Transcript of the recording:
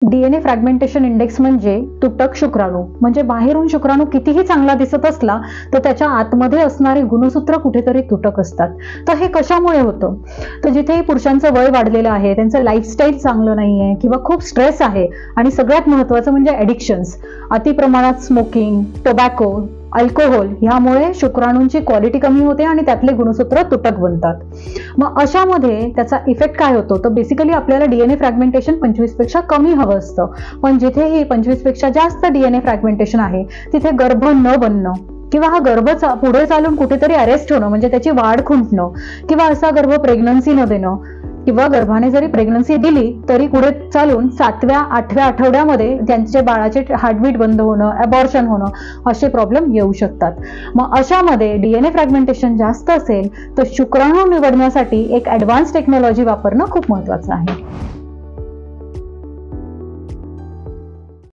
DNA fragmentation index म्हणजे तुटक शुक्राणू. म्हणजे बाहेरून शुक्राणू कितीही चांगला दिसत असला तर त्याच्या आतमध्ये असणारे गुणसूत्र कुठेतरी तुटक असतात. तर हे कशामुळे होतं? तर जिथे पुरुषांचं वय वाढलेलं आहे, त्यांचं लाईफस्टाईल चांगलं नाहीये किंवा खूप स्ट्रेस आहे आणि सगळ्यात महत्त्वाचं म्हणजे ॲडिक्शन्स, अति प्रमाणात स्मोकिंग, टोबॅको, अल्कोहोल ह्यामुळे शुक्राणूंची क्वालिटी कमी होते आणि त्यातले गुणसूत्र तुटक बनतात. मग अशामध्ये त्याचा इफेक्ट काय होतो? तर बेसिकली आपल्याला डीएनए फ्रॅगमेंटेशन 25 पेक्षा कमी हवं असतं, पण जिथे ही 25 पेक्षा जास्त डीएनए फ्रॅगमेंटेशन आहे तिथे गर्भ न बनणं किंवा हा गर्भ पुढे चालून कुठेतरी अरेस्ट होणं, म्हणजे त्याची वाढ खुंटणं किंवा असा गर्भ प्रेग्नन्सी न देणं किंवा गर्भाने जरी प्रेग्नन्सी दिली तरी पुढे चालून 7व्या 8व्या आठवड्यामध्ये त्यांच्या बाळाचे हार्टबीट बंद होणं, अबॉर्शन होणं असे प्रॉब्लेम येऊ शकतात. मग अशामध्ये डीएनए फ्रॅगमेंटेशन जास्त असेल तर शुक्राणू निवडण्यासाठी एक ॲडव्हान्स टेक्नॉलॉजी वापरणं खूप महत्त्वाचं आहे.